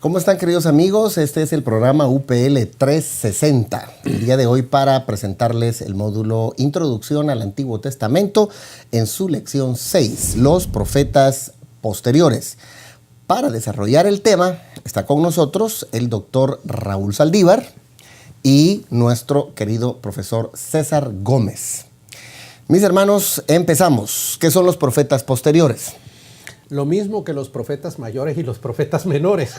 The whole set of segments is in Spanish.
¿Cómo están, queridos amigos? Este es el programa UPL 360. El día de hoy para presentarles el módulo Introducción al Antiguo Testamento en su lección 6, los profetas posteriores. Para desarrollar el tema está con nosotros el doctor Raúl Saldívar y nuestro querido profesor César Gómez. Mis hermanos, empezamos. ¿Qué son los profetas posteriores? Lo mismo que los profetas mayores y los profetas menores.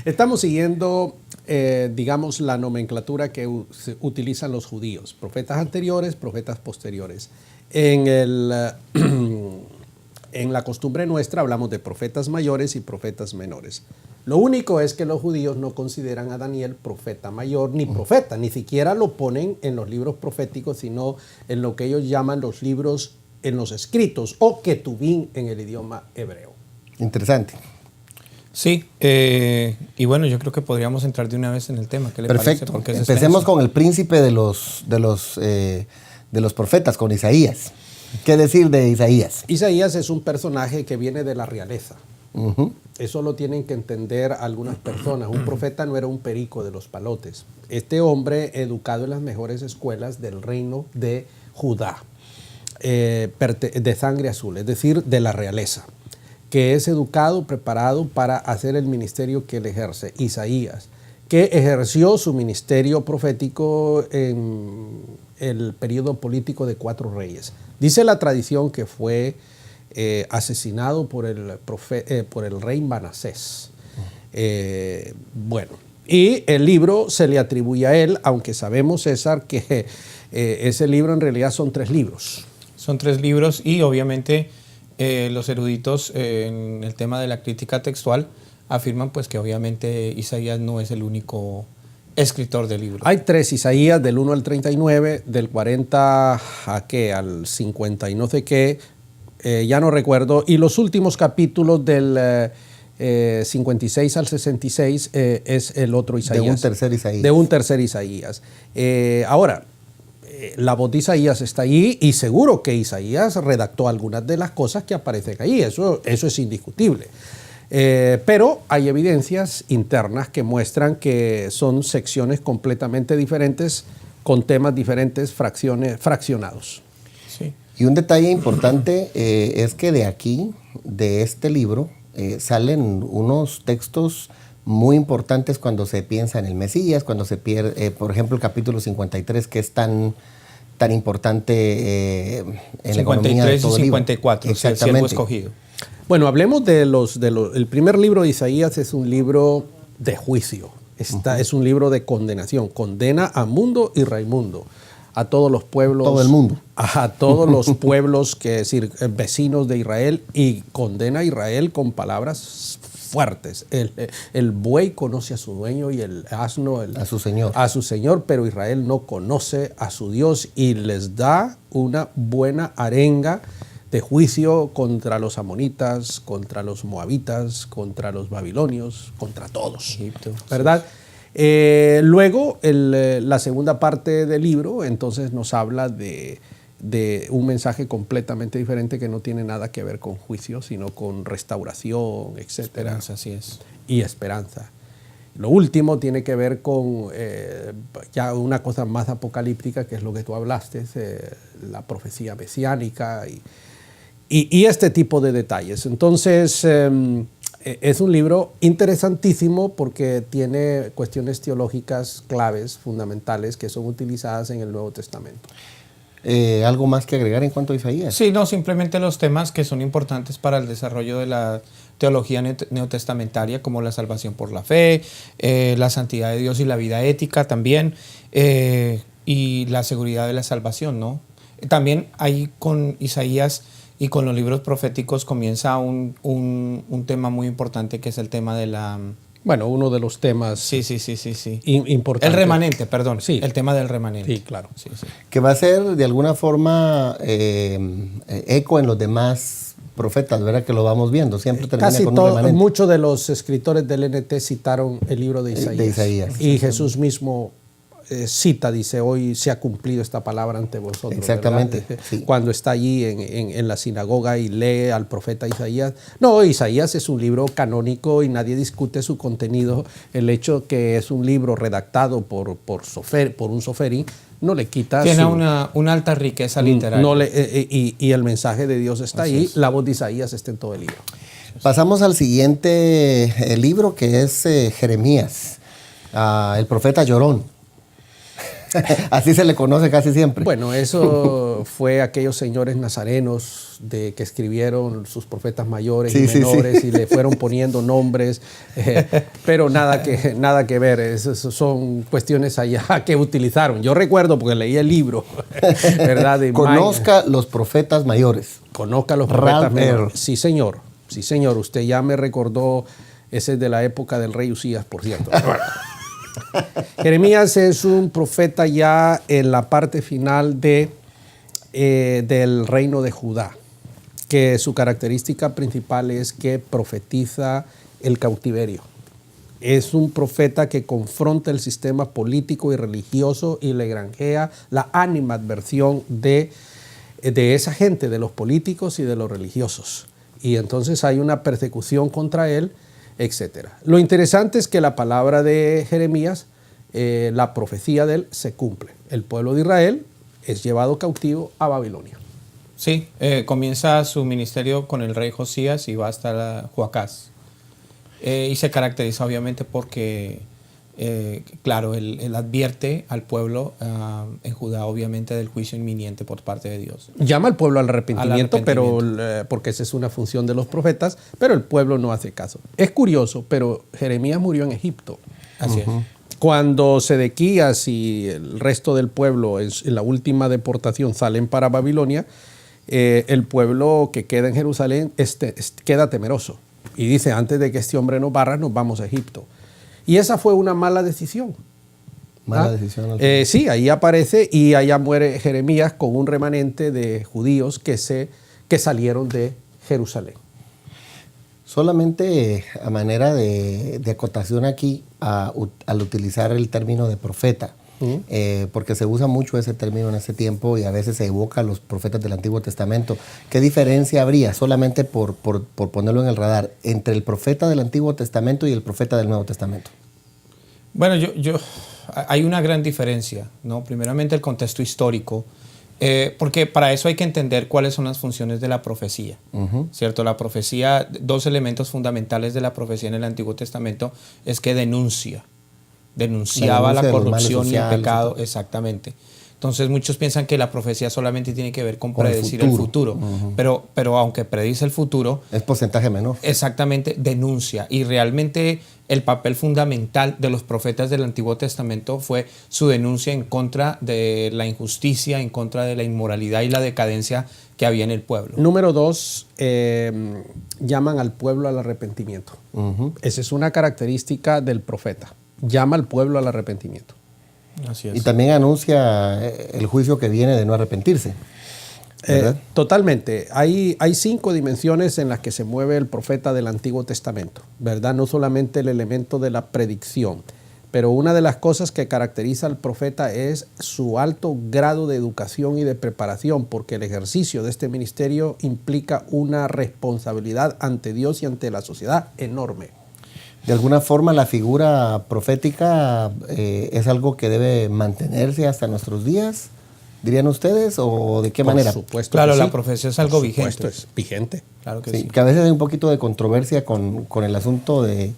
Estamos siguiendo, digamos, la nomenclatura que utilizan los judíos. Profetas anteriores, profetas posteriores. En la costumbre nuestra hablamos de profetas mayores y profetas menores. Lo único es que los judíos no consideran a Daniel profeta mayor ni profeta. Ni siquiera lo ponen en los libros proféticos, sino en lo que ellos llaman los libros en los escritos o ketubín en el idioma hebreo. Interesante. Sí, y bueno, yo creo que podríamos entrar de una vez en el tema. ¿Qué le Perfecto. parece? Porque empecemos con el príncipe de los profetas, con Isaías. ¿Qué decir de Isaías? Isaías es un personaje que viene de la realeza. Eso lo tienen que entender algunas personas. Un profeta no era un perico de los palotes. Este hombre, educado en las mejores escuelas del reino de Judá, de sangre azul, es decir, de la realeza, que es educado, preparado para hacer el ministerio que él ejerce. Isaías, que ejerció su ministerio profético en el periodo político de 4 reyes. Dice la tradición que fue asesinado por el rey Manasés. Bueno, y el libro se le atribuye a él, aunque sabemos, César, que ese libro en realidad son 3 libros. Son 3 libros y obviamente los eruditos en el tema de la crítica textual afirman pues que obviamente Isaías no es el único escritor del libro. Hay 3 Isaías, del 1 al 39, del 40 al 50 y no sé qué, ya no recuerdo, y los últimos capítulos del 56 al 66 es el otro Isaías. De un tercer Isaías. De un tercer Isaías. Ahora, la voz de Isaías está allí y seguro que Isaías redactó algunas de las cosas que aparecen ahí, eso es indiscutible. Pero hay evidencias internas que muestran que son secciones completamente diferentes, con temas diferentes, fraccionados. Sí. Y un detalle importante es que de aquí, de este libro, salen unos textos muy importantes cuando se piensa en el Mesías, cuando se pierde, por ejemplo, el capítulo 53, que es tan importante en la economía de todo el libro. 53 y 54, Exactamente. el siervo escogido. Bueno, hablemos el primer libro de Isaías es un libro de juicio. Es un libro de condenación. Condena a mundo y Raimundo, a todos los pueblos. Todo el mundo. A todos los pueblos, vecinos de Israel, y condena a Israel con palabras fuertes. El buey conoce a su dueño y el asno a su señor. A su señor, pero Israel no conoce a su Dios y les da una buena arenga de juicio contra los amonitas, contra los moabitas, contra los babilonios, contra todos, ¿verdad? Luego, la segunda parte del libro, entonces nos habla de un mensaje completamente diferente que no tiene nada que ver con juicio, sino con restauración, etcétera. Esperanza, así es. Y esperanza. Lo último tiene que ver con ya una cosa más apocalíptica, que es lo que tú hablaste, la profecía mesiánica y este tipo de detalles. Entonces, es un libro interesantísimo porque tiene cuestiones teológicas claves, fundamentales, que son utilizadas en el Nuevo Testamento. ¿Algo más que agregar en cuanto a Isaías? Sí, no, simplemente los temas que son importantes para el desarrollo de la teología neotestamentaria, como la salvación por la fe, la santidad de Dios y la vida ética también, y la seguridad de la salvación, ¿no? También ahí con Isaías y con los libros proféticos comienza un tema muy importante, que es el tema de la... Bueno, uno de los temas sí. importantes. El remanente, perdón. Sí. El tema del remanente. Sí, claro. Sí. Que va a ser de alguna forma eco en los demás profetas, ¿verdad? Que lo vamos viendo. Siempre termina Casi con un remanente. muchos de los escritores del NT citaron el libro de Isaías. De Isaías. Y Jesús mismo cita, dice, hoy se ha cumplido esta palabra ante vosotros. Exactamente. Sí. Cuando está allí en la sinagoga y lee al profeta Isaías. No, Isaías es un libro canónico y nadie discute su contenido. El hecho que es un libro redactado por un soferí no le quita. Tiene una alta riqueza literaria. Y el mensaje de Dios está ahí. La voz de Isaías está en todo el libro. Pasamos al siguiente libro, que es Jeremías, el profeta llorón. Así se le conoce casi siempre. Bueno, eso fue aquellos señores nazarenos que escribieron sus profetas mayores y menores y le fueron poniendo nombres, pero nada que ver. Esas son cuestiones allá que utilizaron. Yo recuerdo porque leí el libro, ¿verdad? Conozca los profetas mayores. Conozca los profetas mayores. Sí, señor. Sí, señor. Usted ya me recordó, ese es de la época del rey Usías, por cierto. Jeremías es un profeta ya en la parte final del reino de Judá, que su característica principal es que profetiza el cautiverio. Es un profeta que confronta el sistema político y religioso y le granjea la animadversión de esa gente, de los políticos y de los religiosos. Y entonces hay una persecución contra él, etc. Lo interesante es que la palabra de Jeremías, la profecía de él, se cumple. El pueblo de Israel es llevado cautivo a Babilonia. Sí, comienza su ministerio con el rey Josías y va hasta Joacás. Y se caracteriza obviamente porque, claro, él advierte al pueblo en Judá obviamente del juicio inminente por parte de Dios. Llama al pueblo al arrepentimiento, pero porque esa es una función de los profetas, pero el pueblo no hace caso. Es curioso, pero Jeremías murió en Egipto. Así es. Cuando Sedequías y el resto del pueblo en la última deportación salen para Babilonia, el pueblo que queda en Jerusalén queda temeroso y dice, antes de que este hombre nos barra, nos vamos a Egipto. Y esa fue una mala decisión. Mala decisión. Sí, ahí aparece y allá muere Jeremías con un remanente de judíos que salieron de Jerusalén. Solamente a manera de acotación aquí, al utilizar el término de profeta, porque se usa mucho ese término en ese tiempo y a veces se evoca a los profetas del Antiguo Testamento. ¿Qué diferencia habría, solamente por ponerlo en el radar, entre el profeta del Antiguo Testamento y el profeta del Nuevo Testamento? Bueno, hay una gran diferencia, ¿no? Primeramente el contexto histórico, porque para eso hay que entender cuáles son las funciones de la profecía, ¿cierto? La profecía, dos elementos fundamentales de la profecía en el Antiguo Testamento es que denunciaba la corrupción y el pecado, exactamente. Entonces muchos piensan que la profecía solamente tiene que ver con predecir el futuro, pero aunque predice el futuro, es porcentaje menor. Exactamente, denuncia. Y realmente el papel fundamental de los profetas del Antiguo Testamento fue su denuncia en contra de la injusticia, en contra de la inmoralidad y la decadencia que había en el pueblo. Número 2, llaman al pueblo al arrepentimiento. Esa es una característica del profeta. Llama al pueblo al arrepentimiento. Así es. Y también anuncia el juicio que viene de no arrepentirse. Totalmente. Hay 5 dimensiones en las que se mueve el profeta del Antiguo Testamento, ¿verdad? No solamente el elemento de la predicción, pero una de las cosas que caracteriza al profeta es su alto grado de educación y de preparación, porque el ejercicio de este ministerio implica una responsabilidad ante Dios y ante la sociedad enorme. De alguna forma la figura profética es algo que debe mantenerse hasta nuestros días, dirían ustedes, o de qué manera. Por supuesto. Claro, la profecía es algo vigente. Por supuesto, es vigente. Claro que Sí, sí. que a veces hay un poquito de controversia con el asunto de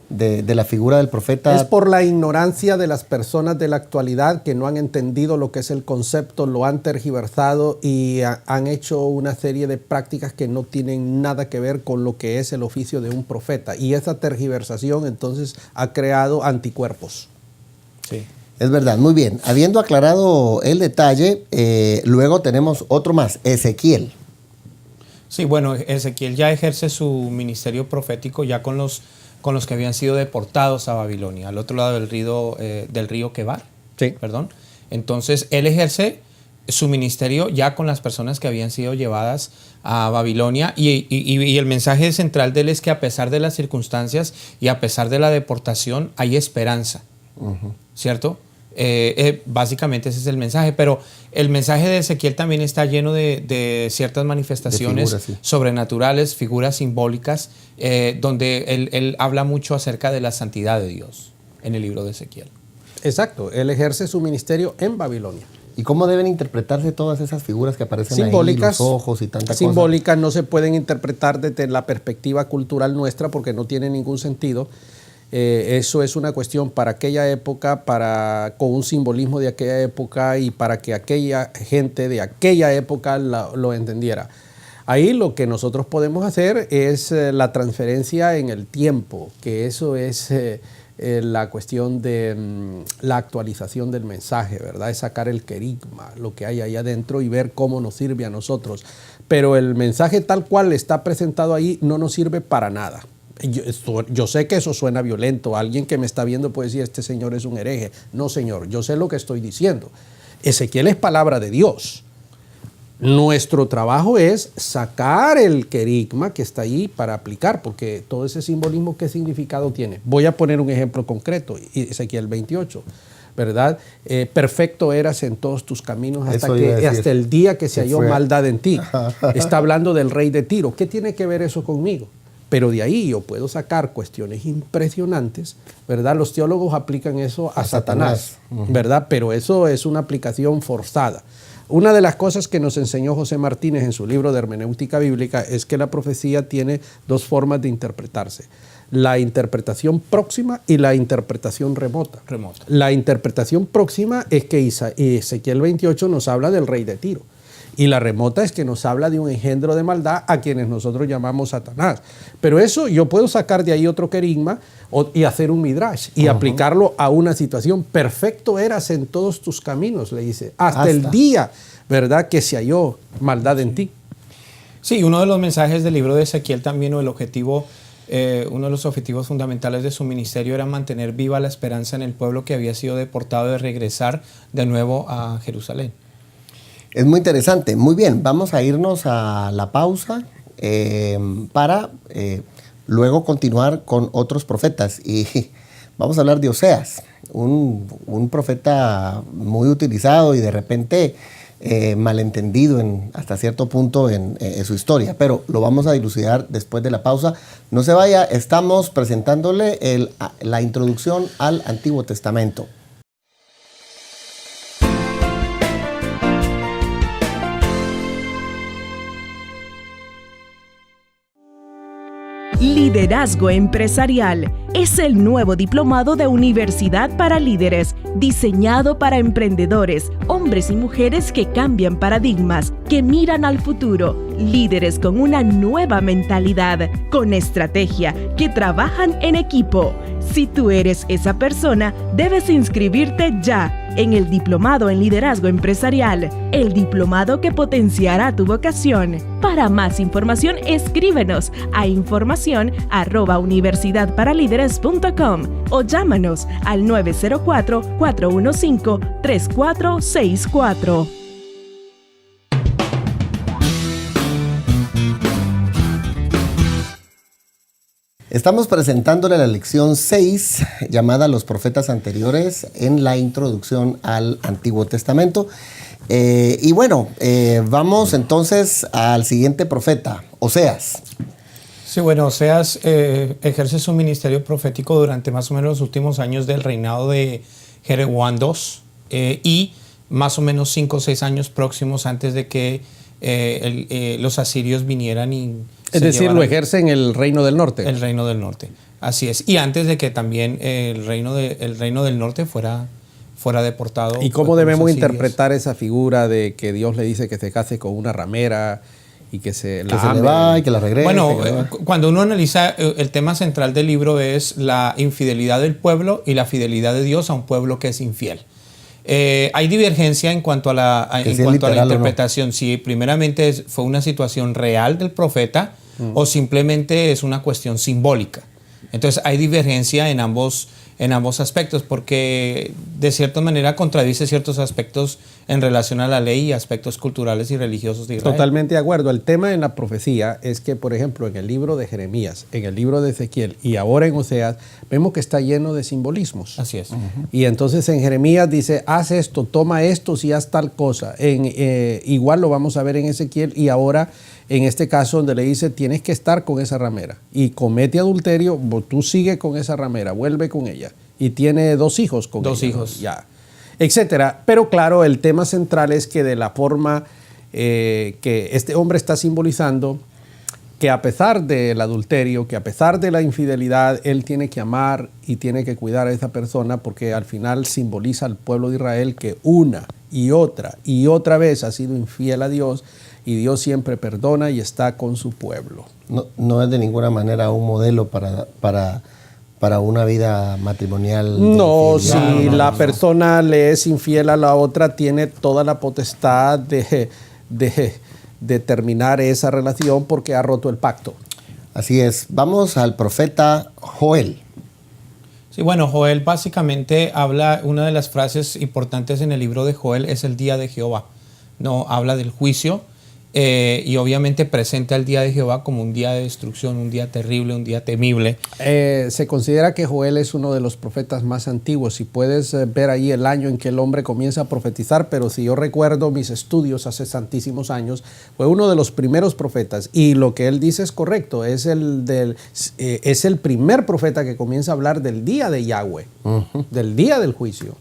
la figura del profeta. Es por la ignorancia de las personas de la actualidad que no han entendido lo que es el concepto, lo han tergiversado y han hecho una serie de prácticas que no tienen nada que ver con lo que es el oficio de un profeta. Y esa tergiversación entonces ha creado anticuerpos. Sí. Es verdad, muy bien. Habiendo aclarado el detalle, luego tenemos otro más, Ezequiel. Sí, bueno, Ezequiel ya ejerce su ministerio profético ya con los que habían sido deportados a Babilonia, al otro lado del río Quebar. Sí. Perdón. Entonces, él ejerce su ministerio ya con las personas que habían sido llevadas a Babilonia y el mensaje central de él es que a pesar de las circunstancias y a pesar de la deportación hay esperanza, ¿cierto? Básicamente ese es el mensaje, pero el mensaje de Ezequiel también está lleno de ciertas manifestaciones figuras, sí, sobrenaturales, figuras simbólicas, donde él habla mucho acerca de la santidad de Dios en el libro de Ezequiel. Exacto, él ejerce su ministerio en Babilonia. ¿Y cómo deben interpretarse todas esas figuras que aparecen simbólicas, ahí, los ojos y tanta cosa? Simbólicas no se pueden interpretar desde la perspectiva cultural nuestra porque no tiene ningún sentido. Eso es una cuestión para aquella época, con un simbolismo de aquella época y para que aquella gente de aquella época lo entendiera. Ahí lo que nosotros podemos hacer es la transferencia en el tiempo, que eso es la cuestión de la actualización del mensaje, ¿verdad? Es sacar el querigma, lo que hay ahí adentro y ver cómo nos sirve a nosotros. Pero el mensaje tal cual está presentado ahí no nos sirve para nada. Yo sé que eso suena violento. Alguien que me está viendo puede decir, este señor es un hereje. No, señor, yo sé lo que estoy diciendo. Ezequiel es palabra de Dios. Nuestro trabajo es sacar el querigma que está ahí para aplicar, porque todo ese simbolismo, ¿qué significado tiene? Voy a poner un ejemplo concreto, Ezequiel 28, ¿verdad? Perfecto eras en todos tus caminos hasta el día que se halló maldad en ti. Está hablando del rey de Tiro. ¿Qué tiene que ver eso conmigo? Pero de ahí yo puedo sacar cuestiones impresionantes, ¿verdad? Los teólogos aplican eso a Satanás, ¿verdad? Pero eso es una aplicación forzada. Una de las cosas que nos enseñó José Martínez en su libro de Hermenéutica Bíblica es que la profecía tiene dos formas de interpretarse: la interpretación próxima y la interpretación remota. La interpretación próxima es que Ezequiel 28 nos habla del rey de Tiro. Y la remota es que nos habla de un engendro de maldad a quienes nosotros llamamos Satanás. Pero eso yo puedo sacar de ahí otro querigma y hacer un midrash y aplicarlo a una situación. Perfecto eras en todos tus caminos, le dice, hasta el día, ¿verdad?, que se halló maldad en ti. Sí, uno de los mensajes del libro de Ezequiel también, o el objetivo, uno de los objetivos fundamentales de su ministerio era mantener viva la esperanza en el pueblo que había sido deportado de regresar de nuevo a Jerusalén. Es muy interesante. Muy bien, vamos a irnos a la pausa para luego continuar con otros profetas. Y vamos a hablar de Oseas, un profeta muy utilizado y de repente malentendido hasta cierto punto en su historia. Pero lo vamos a dilucidar después de la pausa. No se vaya, estamos presentándole la introducción al Antiguo Testamento. Liderazgo Empresarial es el nuevo diplomado de Universidad para Líderes, diseñado para emprendedores, hombres y mujeres que cambian paradigmas, que miran al futuro, líderes con una nueva mentalidad, con estrategia, que trabajan en equipo. Si tú eres esa persona, debes inscribirte ya en el Diplomado en Liderazgo Empresarial, el diplomado que potenciará tu vocación. Para más información, escríbenos a información@universidadparalíderes.com o llámanos al 904-415-3464. Estamos presentándole la lección 6, llamada Los profetas anteriores, en la introducción al Antiguo Testamento. Y bueno, vamos entonces al siguiente profeta, Oseas. Sí, bueno, Oseas ejerce su ministerio profético durante más o menos los últimos años del reinado de Jeroboam II y más o menos 5 o 6 años próximos antes de que los asirios vinieran y... Es decir, lo ejerce en el Reino del Norte. El Reino del Norte, así es. Y antes de que también el Reino del Norte fuera deportado. ¿Y cómo debemos interpretar esa figura de que Dios le dice que se case con una ramera y que se le va y que la regrese? Bueno, cuando uno analiza, el tema central del libro es la infidelidad del pueblo y la fidelidad de Dios a un pueblo que es infiel. Hay divergencia en cuanto a la interpretación. No. Si primeramente fue una situación real del profeta o simplemente es una cuestión simbólica. Entonces hay divergencia en ambos aspectos, porque de cierta manera contradice ciertos aspectos en relación a la ley y aspectos culturales y religiosos de Israel. Totalmente de acuerdo. El tema en la profecía es que, por ejemplo, en el libro de Jeremías, en el libro de Ezequiel y ahora en Oseas, vemos que está lleno de simbolismos. Así es. Y entonces en Jeremías dice, haz esto, toma esto, si haz tal cosa. Igual lo vamos a ver en Ezequiel y ahora en este caso donde le dice, tienes que estar con esa ramera. Y comete adulterio, tú sigue con esa ramera, vuelve con ella. Y tiene 2 hijos con ella. 2 hijos. Ya, etcétera. Pero claro, el tema central es que de la forma que este hombre está simbolizando, que a pesar del adulterio, que a pesar de la infidelidad, él tiene que amar y tiene que cuidar a esa persona porque al final simboliza al pueblo de Israel que una y otra vez ha sido infiel a Dios y Dios siempre perdona y está con su pueblo. No es de ninguna manera un modelo para una vida matrimonial. No, si la persona le es infiel a la otra, tiene toda la potestad de terminar esa relación porque ha roto el pacto. Así es. Vamos al profeta Joel. Sí, bueno, Joel básicamente habla, una de las frases importantes en el libro de Joel es el día de Jehová. No, habla del juicio y obviamente presenta el día de Jehová como un día de destrucción, un día terrible, un día temible. Se considera que Joel es uno de los profetas más antiguos y puedes ver ahí el año en que el hombre comienza a profetizar, pero si yo recuerdo mis estudios hace tantísimos años, fue uno de los primeros profetas y lo que él dice es correcto, es el primer profeta que comienza a hablar del día de Yahweh, del día del juicio.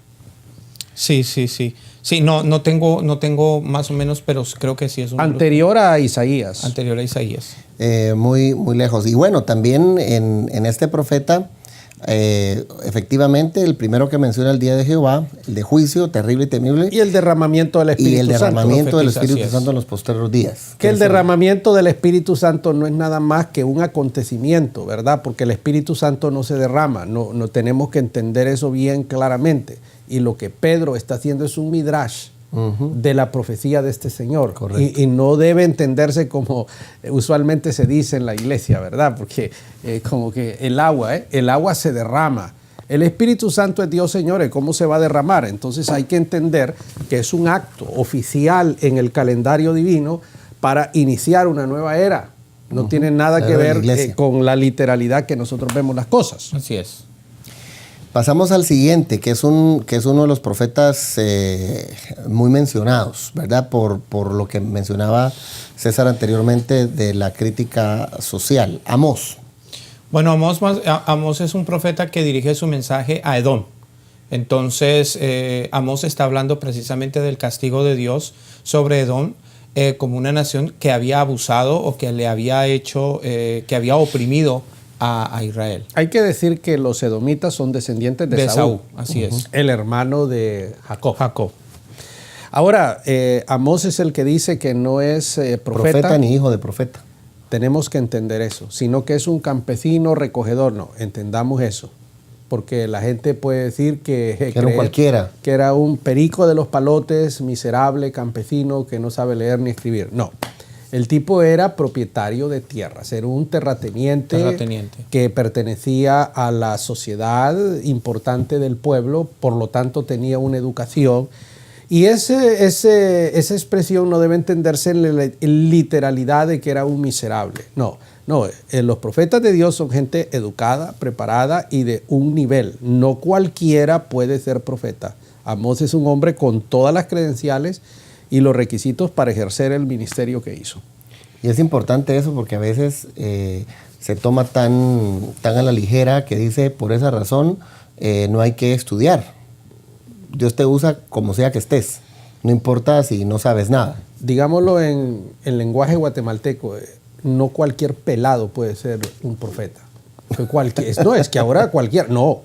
Sí. Sí, no tengo más o menos, pero creo que sí es un... Anterior a Isaías. Anterior a Isaías. Muy lejos. Y bueno, también en este profeta, efectivamente, el primero que menciona el día de Jehová, el de juicio, terrible y temible. Y el derramamiento del Espíritu Santo. Y el derramamiento del Espíritu Santo en los postreros días. Que el derramamiento del Espíritu Santo no es nada más que un acontecimiento, ¿verdad? Porque el Espíritu Santo no se derrama. No tenemos que entender eso bien claramente. Y lo que Pedro está haciendo es un midrash de la profecía de este Señor. Y no debe entenderse como usualmente se dice en la iglesia, ¿verdad? Porque como que el agua se derrama. El Espíritu Santo es Dios, señores, ¿cómo se va a derramar? Entonces hay que entender que es un acto oficial en el calendario divino para iniciar una nueva era. No tiene nada que ver con la literalidad que nosotros vemos las cosas. Así es. Pasamos al siguiente, que es uno de los profetas muy mencionados, ¿verdad? Por lo que mencionaba César anteriormente de la crítica social. Amós. Bueno, Amós es un profeta que dirige su mensaje a Edom. Entonces, Amós está hablando precisamente del castigo de Dios sobre Edom como una nación que había abusado o que le había hecho, que había oprimido a Israel. Hay que decir que los edomitas son descendientes de Saúl. Así es. El hermano de Jacob. Ahora, Amós es el que dice que no es profeta ni hijo de profeta. Tenemos que entender eso, sino que es un campesino recogedor. No, entendamos eso. Porque la gente puede decir que era cualquiera. Que era un perico de los palotes, miserable, campesino, que no sabe leer ni escribir. No. El tipo era propietario de tierras, era un terrateniente que pertenecía a la sociedad importante del pueblo, por lo tanto tenía una educación. Y esa expresión no debe entenderse en la literalidad de que era un miserable. No, los profetas de Dios son gente educada, preparada y de un nivel. No cualquiera puede ser profeta. Amós es un hombre con todas las credenciales y los requisitos para ejercer el ministerio que hizo. Y es importante eso porque a veces se toma tan a la ligera que dice, por esa razón no hay que estudiar. Dios te usa como sea que estés, no importa si no sabes nada. Digámoslo en lenguaje guatemalteco, no cualquier pelado puede ser un profeta. No, es que ahora cualquiera, no.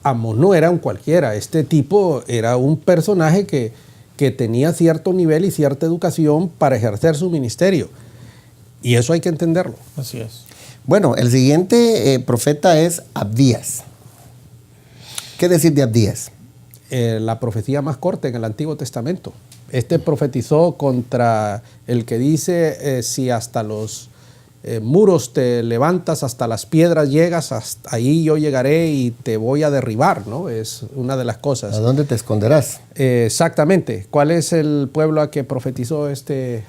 Amós no era un cualquiera, este tipo era un personaje que tenía cierto nivel y cierta educación para ejercer su ministerio. Y eso hay que entenderlo. Así es. Bueno, el siguiente profeta es Abdías. ¿Qué decir de Abdías? La profecía más corta en el Antiguo Testamento. Este profetizó contra el que dice si hasta los muros te levantas, hasta las piedras llegas, hasta ahí yo llegaré y te voy a derribar, ¿no? Es una de las cosas. ¿A dónde te esconderás? Exactamente. ¿Cuál es el pueblo a que profetizó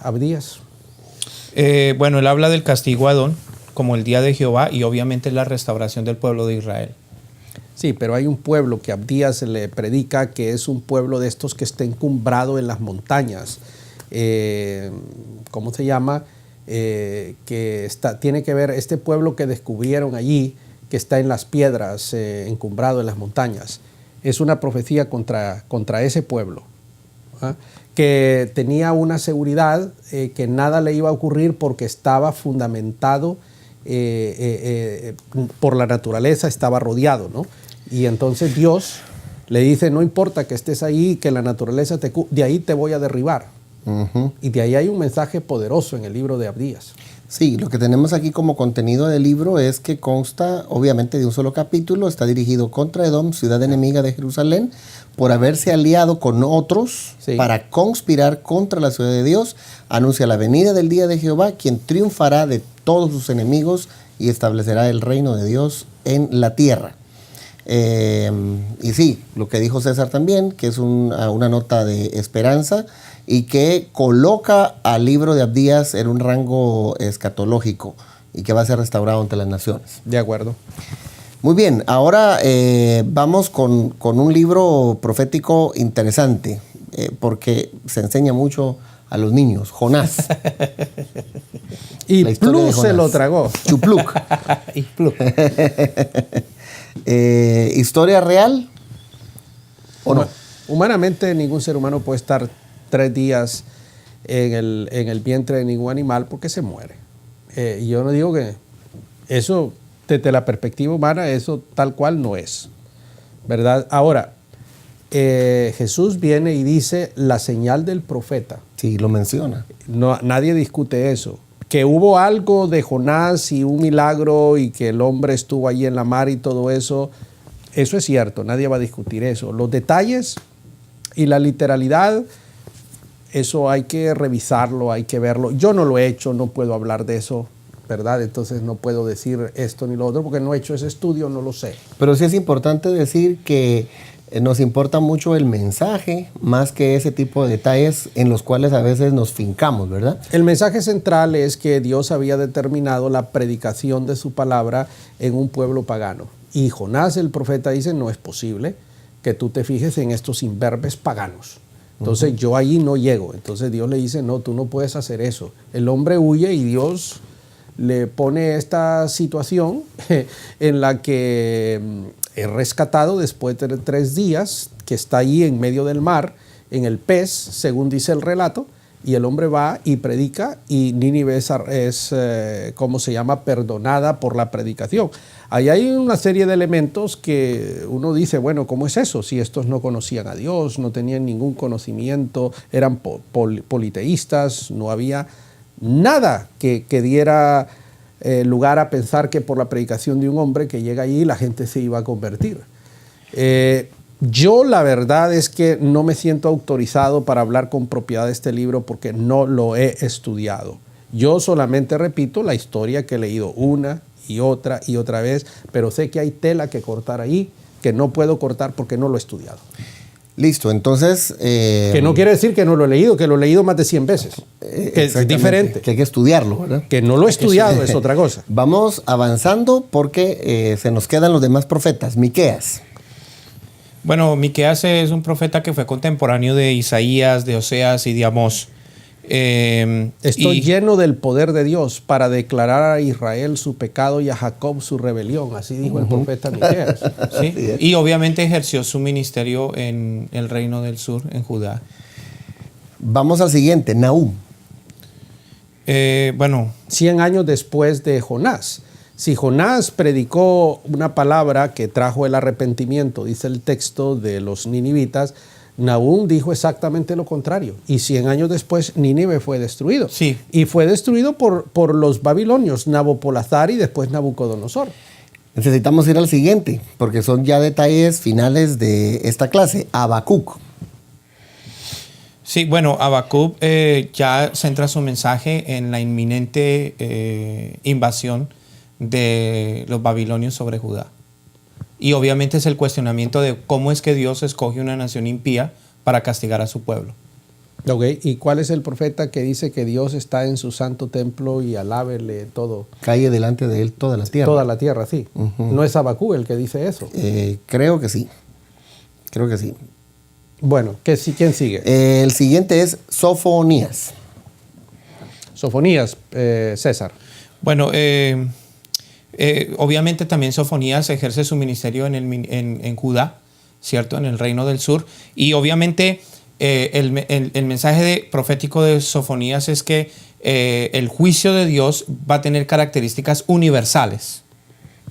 Abdías? Bueno, él habla del castigo a Edom como el día de Jehová y obviamente la restauración del pueblo de Israel. Sí, pero hay un pueblo que Abdías le predica que es un pueblo de estos que está encumbrado en las montañas. ¿Cómo se llama? Que tiene que ver este pueblo que descubrieron allí, que está en las piedras, encumbrado en las montañas. Es una profecía contra ese pueblo, ¿ah? Que tenía una seguridad que nada le iba a ocurrir porque estaba fundamentado por la naturaleza, estaba rodeado, ¿no? Y entonces Dios le dice, no importa que estés ahí, que la naturaleza de ahí te voy a derribar. Y de ahí hay un mensaje poderoso en el libro de Abdías. Sí, lo que tenemos aquí como contenido del libro es que consta obviamente de un solo capítulo, está dirigido contra Edom, ciudad enemiga de Jerusalén, por haberse aliado con otros para conspirar contra la ciudad de Dios. Anuncia la venida del día de Jehová, quien triunfará de todos sus enemigos y establecerá el reino de Dios en la tierra. Y sí, lo que dijo César también, que es una nota de esperanza y que coloca al libro de Abdías en un rango escatológico y que va a ser restaurado ante las naciones. De acuerdo. Muy bien, ahora vamos con un libro profético interesante, porque se enseña mucho a los niños. Jonás. Y Pluk se lo tragó. Chupluk. Y Pluk. ¿Historia real o no? Humanamente ningún ser humano puede estar 3 días en el vientre de ningún animal porque se muere. Y yo no digo que eso, desde la perspectiva humana, eso tal cual no es, ¿verdad? Ahora, Jesús viene y dice la señal del profeta. Sí, lo menciona. No, nadie discute eso. Que hubo algo de Jonás y un milagro y que el hombre estuvo allí en la mar y todo eso, eso es cierto, nadie va a discutir eso. Los detalles y la literalidad, eso hay que revisarlo, hay que verlo. Yo no lo he hecho, no puedo hablar de eso, ¿verdad? Entonces no puedo decir esto ni lo otro porque no he hecho ese estudio, no lo sé. Pero sí es importante decir que nos importa mucho el mensaje más que ese tipo de detalles en los cuales a veces nos fincamos, ¿verdad? El mensaje central es que Dios había determinado la predicación de su palabra en un pueblo pagano. Y Jonás, el profeta, dice, no es posible que tú te fijes en estos imberbes paganos. Entonces yo allí no llego. Entonces Dios le dice, no, tú no puedes hacer eso. El hombre huye y Dios le pone esta situación en la que es rescatado después de 3 días, que está ahí en medio del mar, en el pez, según dice el relato, y el hombre va y predica y Nínive es ¿cómo se llama?, perdonada por la predicación. Ahí hay una serie de elementos que uno dice, bueno, ¿cómo es eso? Si estos no conocían a Dios, no tenían ningún conocimiento, eran politeístas, no había nada que diera lugar a pensar que por la predicación de un hombre que llega allí la gente se iba a convertir. Yo la verdad es que no me siento autorizado para hablar con propiedad de este libro porque no lo he estudiado. Yo solamente repito la historia que he leído una y otra vez, pero sé que hay tela que cortar ahí que no puedo cortar porque no lo he estudiado. Listo, entonces... que no quiere decir que no lo he leído, que lo he leído más de 100 veces. Que es diferente. Que hay que estudiarlo, ¿verdad? Que no lo he estudiado es otra cosa. Vamos avanzando porque se nos quedan los demás profetas. Miqueas. Bueno, Miqueas es un profeta que fue contemporáneo de Isaías, de Oseas y de Amós. Estoy lleno del poder de Dios para declarar a Israel su pecado y a Jacob su rebelión. Así dijo el profeta Miqueas. ¿Sí? Y obviamente ejerció su ministerio en el reino del sur, en Judá. Vamos al siguiente, Nahum. 100 años después de Jonás. Si Jonás predicó una palabra que trajo el arrepentimiento, dice el texto de los ninivitas, Nahum dijo exactamente lo contrario. Y 100 años después, Nínive fue destruido. Sí. Y fue destruido por los babilonios, Nabopolassar y después Nabucodonosor. Necesitamos ir al siguiente, porque son ya detalles finales de esta clase. Habacuc. Sí, bueno, Habacuc ya centra su mensaje en la inminente invasión de los babilonios sobre Judá. Y obviamente es el cuestionamiento de cómo es que Dios escoge una nación impía para castigar a su pueblo. Okay. ¿Y cuál es el profeta que dice que Dios está en su santo templo y alábele todo? Calle delante de él toda la tierra. Toda la tierra, sí. ¿No es Habacuc el que dice eso? Creo que sí. Creo que sí. Bueno, ¿quién sigue? El siguiente es Sofonías. Sofonías, César. Bueno, obviamente también Sofonías ejerce su ministerio en Judá, ¿cierto? En el reino del sur. Y obviamente el mensaje profético de Sofonías es que el juicio de Dios va a tener características universales.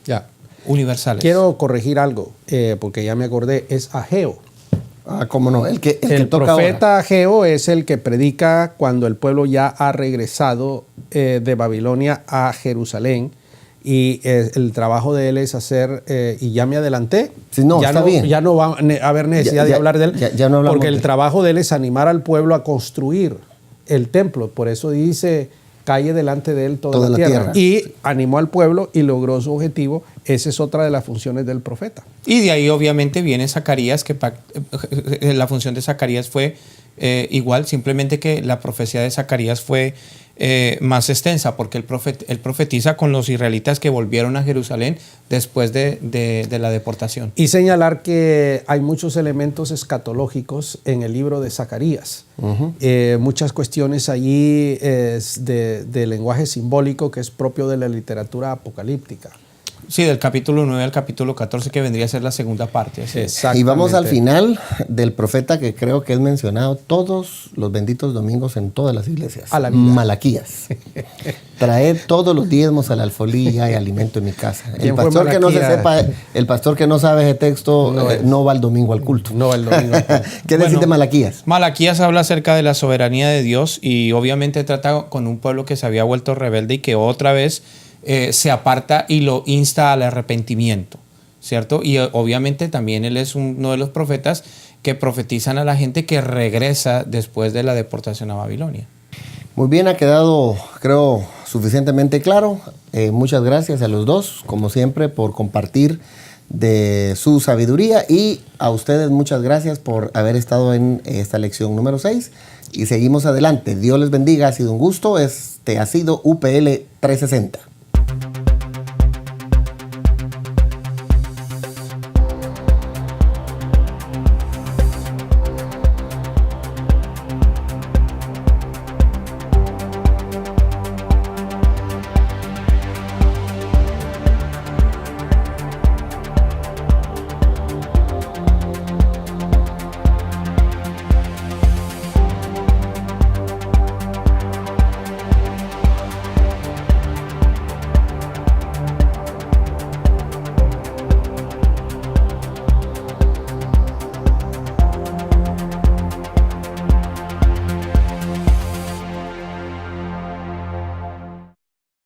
Ya. Universales. Quiero corregir algo, porque ya me acordé, es Ageo. Ah, cómo no, el que toca profeta ahora. Ageo es el que predica cuando el pueblo ya ha regresado de Babilonia a Jerusalén. Y el trabajo de él es hacer, y ya me adelanté, Sí, no, está bien. Ya no va a haber necesidad de hablar de él, ya no hablamos porque de el él. trabajo de él es animar al pueblo a construir el templo. Por eso dice, calle delante de él toda la tierra. Y animó al pueblo y logró su objetivo. Esa es otra de las funciones del profeta. Y de ahí obviamente viene Zacarías, que la función de Zacarías fue igual, simplemente que la profecía de Zacarías fue más extensa, porque él profetiza con los israelitas que volvieron a Jerusalén después de la deportación. Y señalar que hay muchos elementos escatológicos en el libro de Zacarías. Muchas cuestiones allí de lenguaje simbólico que es propio de la literatura apocalíptica. Sí, del capítulo 9 al capítulo 14, que vendría a ser la segunda parte. Así. Y vamos al final del profeta que creo que es mencionado todos los benditos domingos en todas las iglesias. A la vida. Malaquías. Traed todos los diezmos al alfolí y hay alimento en mi casa. El pastor que no se sepa, el pastor que no sabe ese texto no va el domingo al culto. No va el domingo al culto. ¿Qué decir de Malaquías? Malaquías habla acerca de la soberanía de Dios y obviamente trata con un pueblo que se había vuelto rebelde y que otra vez se aparta y lo insta al arrepentimiento, ¿cierto? Y obviamente también él es uno de los profetas que profetizan a la gente que regresa después de la deportación a Babilonia. Muy bien, ha quedado, creo, suficientemente claro. Muchas gracias a los dos, como siempre, por compartir de su sabiduría, y a ustedes muchas gracias por haber estado en esta lección número 6 y seguimos adelante. Dios les bendiga, ha sido un gusto. Este ha sido UPL 360.